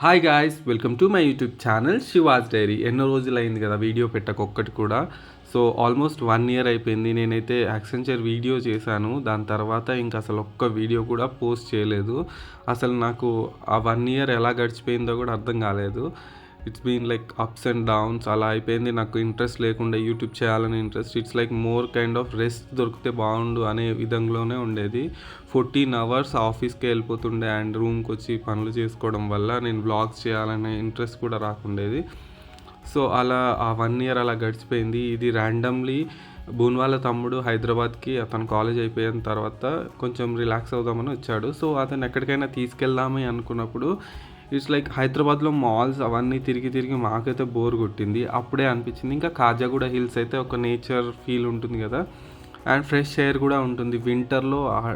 Hi guys, welcome to my YouTube channel Shiva's diary. ఎన్నో రోజులైంది కదా వీడియో పెట్టకొక్కటి కూడా. సో ఆల్మోస్ట్ 1 ఇయర్ అయిపోయింది. నేనైతే యాక్సెంచర్ వీడియో చేశాను. దాని తర్వాత ఇంకా అసలు ఒక్క వీడియో కూడా పోస్ట్ చేయలేదు. అసలు నాకు ఆ 1 ఇయర్ ఎలా గడిచిపోయిందో కూడా అర్థం కాలేదు. It's been like ups and downs అలా అయిపోయింది. నాకు ఇంట్రెస్ట్ లేకుండా యూట్యూబ్ చేయాలని interest. It's like more kind of rest దొరికితే బాగుండు అనే విధంలోనే ఉండేది. 14 అవర్స్ ఆఫీస్కి వెళ్ళిపోతుండే అండ్ రూమ్కి వచ్చి పనులు చేసుకోవడం వల్ల నేను వ్లాగ్స్ చేయాలనే ఇంట్రెస్ట్ కూడా రాకుండేది. సో అలా ఆ 1 ఇయర్ అలా గడిచిపోయింది. ఇది ర్యాండమ్లీ బూన్ వాళ్ళ తమ్ముడు హైదరాబాద్కి అతను కాలేజ్ అయిపోయిన తర్వాత కొంచెం రిలాక్స్ అవుదామని వచ్చాడు. సో అతను ఎక్కడికైనా తీసుకెళ్దామని అనుకున్నప్పుడు ఇట్స్ లైక్ హైదరాబాద్లో మాల్స్ అవన్నీ తిరిగి తిరిగి మాకైతే బోర్ కొట్టింది. అప్పుడే అనిపించింది ఇంకా కాజాగూడ హిల్స్ అయితే ఒక నేచర్ ఫీల్ ఉంటుంది కదా, అండ్ ఫ్రెష్ ఎయిర్ కూడా ఉంటుంది. వింటర్లో ఆ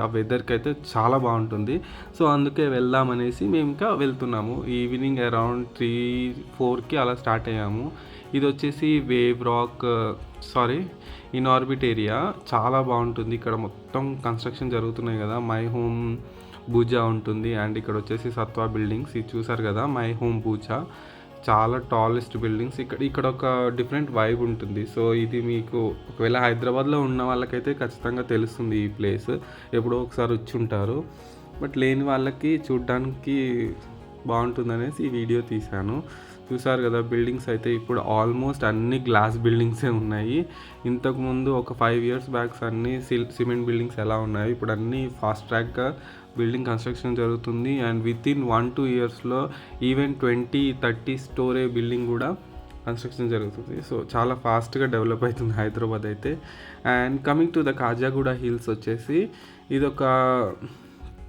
ఆ వెదర్కి అయితే చాలా బాగుంటుంది. సో అందుకే వెళ్దామనేసి మేము ఇంకా వెళ్తున్నాము. ఈవినింగ్ అరౌండ్ 3-4కి అలా స్టార్ట్ అయ్యాము. ఇది వచ్చేసి wave rock in orbit area. చాలా బాగుంటుంది. ఇక్కడ మొత్తం కన్స్ట్రక్షన్ జరుగుతున్నాయి కదా. మై హోమ్ బూజా ఉంటుంది అండ్ ఇక్కడ వచ్చేసి సత్వా బిల్డింగ్స్. ఇది చూసారు కదా, మై హోమ్ బూజా. చాలా టాలెస్ట్ బిల్డింగ్స్. ఇక్కడ ఒక డిఫరెంట్ వైబ్ ఉంటుంది. సో ఇది మీకు ఒకవేళ హైదరాబాద్లో ఉన్న వాళ్ళకైతే ఖచ్చితంగా తెలుస్తుంది ఈ ప్లేస్. ఎప్పుడో ఒకసారి వచ్చి ఉంటారు. బట్ లేని వాళ్ళకి చూడడానికి బాగుంటుందనేసి ఈ వీడియో తీశాను. చూసారు కదా, బిల్డింగ్స్ అయితే ఇప్పుడు ఆల్మోస్ట్ అన్ని గ్లాస్ బిల్డింగ్సే ఉన్నాయి. ఇంతకుముందు ఒక 5 ఇయర్స్ బ్యాక్స్ అన్ని సిమెంట్ బిల్డింగ్స్ ఎలా ఉన్నాయి, ఇప్పుడు అన్నీ ఫాస్ట్ ట్రాక్గా బిల్డింగ్ కన్స్ట్రక్షన్ జరుగుతుంది. అండ్ వితిన్ 1-2 ఇయర్స్లో ఈవెన్ 20-30 స్టోరే బిల్డింగ్ కూడా కన్స్ట్రక్షన్ జరుగుతుంది. సో చాలా ఫాస్ట్గా డెవలప్ అవుతుంది హైదరాబాద్ అయితే. And coming to the Khajaguda hills వచ్చేసి ఇది ఒక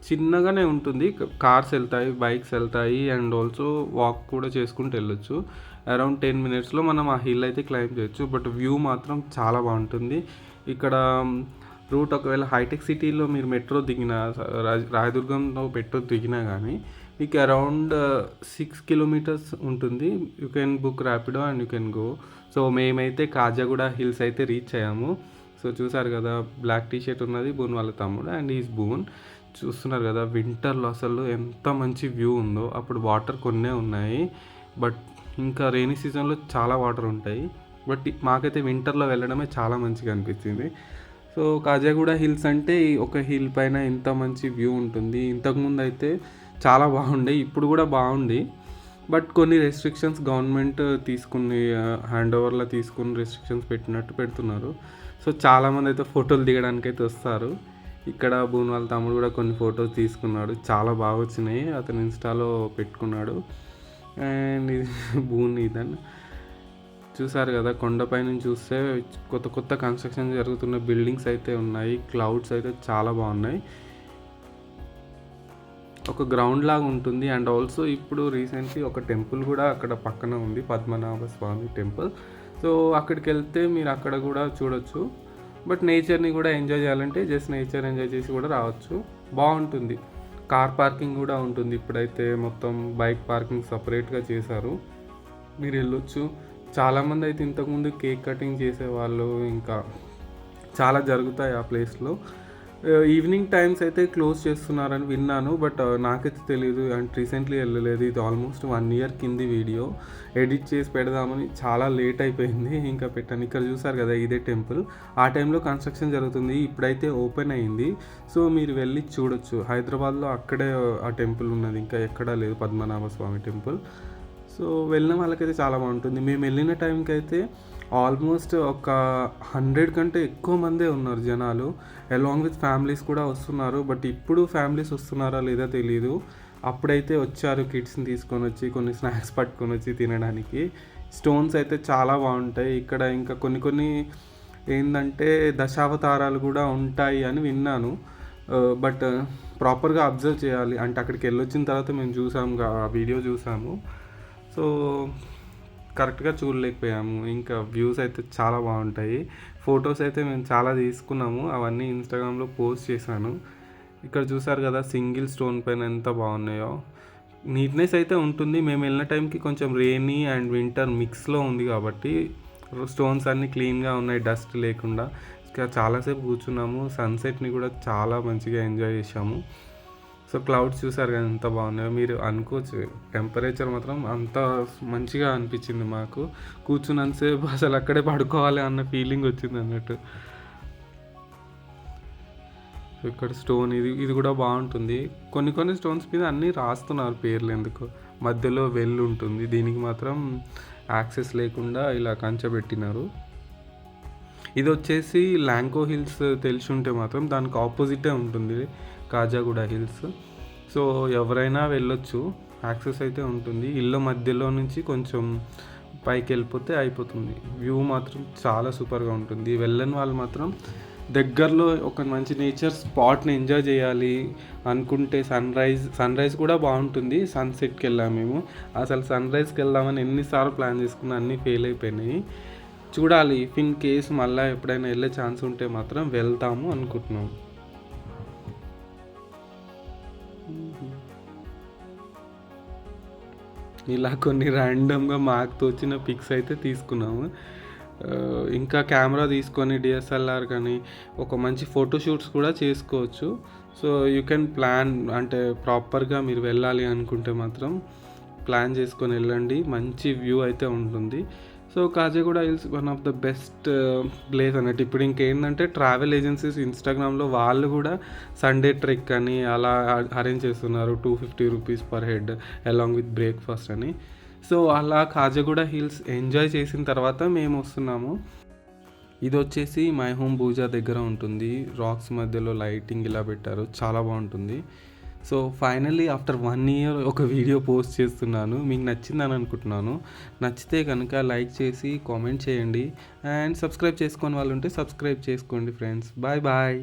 చిన్నగానే ఉంటుంది. కార్స్ వెళ్తాయి, బైక్స్ వెళ్తాయి అండ్ ఆల్సో వాక్ కూడా చేసుకుంటూ వెళ్ళొచ్చు. అరౌండ్ 10 మినిట్స్లో మనం ఆ హిల్ అయితే క్లైంబ్ చేయొచ్చు. బట్ వ్యూ మాత్రం చాలా బాగుంటుంది. ఇక్కడ రూట్ ఒకవేళ హైటెక్ సిటీలో మీరు మెట్రో దిగినా, రాయదుర్గంలో మెట్రో దిగినా కానీ మీకు అరౌండ్ 6 కిలోమీటర్స్ ఉంటుంది. You can book Rapido and you can go. So మేమైతే కాజాగూడ హిల్స్ అయితే రీచ్ అయ్యాము. సో చూసారు కదా, బ్లాక్ టీషర్ట్ ఉన్నది బూన్ వాళ్ళ తమ్ముడు అండ్ ఈజ్ బూన్. చూస్తున్నారు కదా, వింటర్లో అసలు ఎంత మంచి వ్యూ ఉందో. అప్పుడు వాటర్ కొన్నే ఉన్నాయి, బట్ ఇంకా రెయినీ సీజన్లో చాలా వాటర్ ఉంటాయి. బట్ మాకైతే వింటర్లో వెళ్ళడమే చాలా మంచిగా అనిపించింది. సో కాజాగూడ హిల్స్ అంటే ఒక హిల్ పైన ఇంత మంచి వ్యూ ఉంటుంది. ఇంతకుముందు అయితే చాలా బాగుండే, ఇప్పుడు కూడా బాగుంది. బట్ కొన్ని రెస్ట్రిక్షన్స్ గవర్నమెంట్ తీసుకుని హ్యాండ్ ఓవర్లో తీసుకుని రెస్ట్రిక్షన్స్ పెట్టినట్టు పెడుతున్నారు. సో చాలామంది అయితే ఫోటోలు దిగడానికి అయితే వస్తారు. ఇక్కడ బూన్ వాళ్ళ తమ్ముడు కూడా కొన్ని ఫొటోస్ తీసుకున్నాడు, చాలా బాగా వచ్చినాయి. అతను ఇన్స్టాలో పెట్టుకున్నాడు. అండ్ ఇది బూన్ ఇదని చూసారు కదా, కొండపై నుంచి చూస్తే కొత్త కొత్త కన్స్ట్రక్షన్ జరుగుతున్న బిల్డింగ్స్ అయితే ఉన్నాయి. క్లౌడ్స్ అయితే చాలా బాగున్నాయి. ఒక గ్రౌండ్ లాగా ఉంటుంది. అండ్ ఆల్సో ఇప్పుడు రీసెంట్లీ ఒక టెంపుల్ కూడా అక్కడ పక్కన ఉంది, పద్మనాభ స్వామి టెంపుల్. సో అక్కడికి వెళ్తే మీరు అక్కడ కూడా చూడొచ్చు. బట్ నేచర్ని కూడా ఎంజాయ్ చేయాలంటే జస్ట్ నేచర్ ఎంజాయ్ చేసి కూడా రావచ్చు. బాగుంటుంది. కార్ పార్కింగ్ కూడా ఉంటుంది. ఇప్పుడైతే మొత్తం బైక్ పార్కింగ్ సపరేట్గా చేశారు, మీరు వెళ్ళొచ్చు. చాలామంది అయితే ఇంతకుముందు కేక్ కటింగ్ చేసేవాళ్ళు, ఇంకా చాలా జరుగుతాయి ఆ ప్లేస్లో. ఈవినింగ్ టైమ్స్ అయితే క్లోజ్ చేస్తున్నారని విన్నాను, బట్ నాకైతే తెలియదు. అండ్ రీసెంట్లీ వెళ్ళలేదు. ఇది ఆల్మోస్ట్ 1 ఇయర్ కింది వీడియో. ఎడిట్ చేసి పెడదామని చాలా లేట్ అయిపోయింది, ఇంకా పెట్టాను. ఇక్కడ చూసారు కదా, ఇదే టెంపుల్. ఆ టైంలో కన్స్ట్రక్షన్ జరుగుతుంది, ఇప్పుడైతే ఓపెన్ అయింది. సో మీరు వెళ్ళి చూడొచ్చు. హైదరాబాద్లో అక్కడే ఆ టెంపుల్ ఉన్నది, ఇంకా ఎక్కడా లేదు పద్మనాభ స్వామి టెంపుల్. సో వెళ్ళిన వాళ్ళకైతే చాలా బాగుంటుంది. మేము వెళ్ళిన టైంకి అయితే ఆల్మోస్ట్ ఒక 100 కంటే ఎక్కువ మందే ఉన్నారు జనాలు. అలాంగ్ విత్ ఫ్యామిలీస్ కూడా వస్తున్నారు. బట్ ఇప్పుడు ఫ్యామిలీస్ వస్తున్నారా లేదా తెలియదు. అప్పుడైతే వచ్చారు కిడ్స్ని తీసుకొని వచ్చి, కొన్ని స్నాక్స్ పట్టుకొని వచ్చి తినడానికి. స్టోన్స్ అయితే చాలా బాగుంటాయి ఇక్కడ. ఇంకా కొన్ని ఏంటంటే దశావతారాలు కూడా ఉంటాయి అని విన్నాను. బట్ ప్రాపర్గా అబ్జర్వ్ చేయాలి. అంటే అక్కడికి వెళ్ళొచ్చిన తర్వాత మేము చూసాము, ఆ వీడియో చూసాము. సో కరెక్ట్గా చూడలేకపోయాము. ఇంకా వ్యూస్ అయితే చాలా బాగుంటాయి. ఫొటోస్ అయితే మేము చాలా తీసుకున్నాము, అవన్నీ ఇన్స్టాగ్రామ్లో పోస్ట్ చేశాను. ఇక్కడ చూసారు కదా, సింగిల్ స్టోన్ పైన ఎంత బాగున్నాయో. నీట్నెస్ అయితే ఉంటుంది. మేము వెళ్ళిన టైంకి కొంచెం రెయినీ అండ్ వింటర్ మిక్స్లో ఉంది కాబట్టి స్టోన్స్ అన్నీ క్లీన్గా ఉన్నాయి, డస్ట్ లేకుండా. ఇంకా చాలాసేపు కూర్చున్నాము. సన్సెట్ని కూడా చాలా మంచిగా ఎంజాయ్ చేసాము. సో క్లౌడ్స్ చూసారు కదా ఎంత బాగున్నాయో. మీరు అనుకోవచ్చు టెంపరేచర్ మాత్రం అంత మంచిగా అనిపించింది మాకు. కూర్చున్నంతసేపు అసలు అక్కడే పడుకోవాలి అన్న ఫీలింగ్ వచ్చింది అన్నట్టు. ఇక్కడ స్టోన్ ఇది కూడా బాగుంటుంది. కొన్ని స్టోన్స్ మీద అన్నీ రాస్తున్నారు పేర్లు ఎందుకు. మధ్యలో వెల్ ఉంటుంది, దీనికి మాత్రం యాక్సెస్ లేకుండా ఇలా కంచె పెట్టినారు. ఇది వచ్చేసి ల్యాంకో హిల్స్ తెలిసి ఉంటే మాత్రం దానికి ఆపోజిటే ఉంటుంది కాజాగూడ హిల్స్. సో ఎవరైనా వెళ్ళొచ్చు, యాక్సెస్ అయితే ఉంటుంది. ఇళ్ళ మధ్యలో నుంచి కొంచెం పైకి వెళ్ళిపోతే అయిపోతుంది. వ్యూ మాత్రం చాలా సూపర్గా ఉంటుంది. వెళ్ళని వాళ్ళు మాత్రం దగ్గరలో ఒక మంచి నేచర్ స్పాట్ని ఎంజాయ్ చేయాలి అనుకుంటే సన్ రైజ్ కూడా బాగుంటుంది. సన్సెట్కి వెళ్ళాము మేము. అసలు సన్ రైజ్కి వెళ్దామని ఎన్నిసార్లు ప్లాన్ చేసుకున్నా అన్నీ ఫెయిల్ అయిపోయినాయి. చూడాలి, ఇఫ్ ఇన్ కేస్ మళ్ళీ ఎప్పుడైనా వెళ్ళే ఛాన్స్ ఉంటే మాత్రం వెళ్తాము అనుకుంటున్నాం. ఇలా కొన్ని ర్యాండమ్గా మాకు తోచిన పిక్స్ అయితే తీసుకున్నాము. ఇంకా కెమెరా తీసుకొని డిఎస్ఎల్ఆర్ కానీ ఒక మంచి ఫోటోషూట్స్ కూడా చేసుకోవచ్చు. సో యూ కెన్ ప్లాన్, అంటే ప్రాపర్గా మీరు వెళ్ళాలి అనుకుంటే మాత్రం ప్లాన్ చేసుకొని వెళ్ళండి. మంచి వ్యూ అయితే ఉంటుంది. So Khajaguda hills one of the best place అన్నట్టు. ఇప్పుడు ఇంకేంటంటే ట్రావెల్ ఏజెన్సీస్ ఇన్స్టాగ్రామ్లో వాళ్ళు కూడా సండే ట్రెక్ అని అలా అరేంజ్ చేస్తున్నారు, 250 rupees per head along with breakfast అని. సో అలా కాజాగూడ హిల్స్ ఎంజాయ్ చేసిన తర్వాత మేము వస్తున్నాము. ఇది వచ్చేసి మై హోమ్ బూజా దగ్గర ఉంటుంది. రాక్స్ మధ్యలో లైటింగ్ ఇలా పెట్టారు, చాలా బాగుంటుంది. సో ఫైనల్లీ ఆఫ్టర్ 1 year ఒక వీడియో పోస్ట్ చేస్తున్నాను. మీకు నచ్చిందని అనుకుంటున్నాను. నచ్చితే కనుక లైక్ చేసి కామెంట్ చేయండి. అండ్ సబ్స్క్రైబ్ చేసుకోని వాళ్ళు ఉంటే సబ్స్క్రైబ్ చేసుకోండి ఫ్రెండ్స్. Bye bye.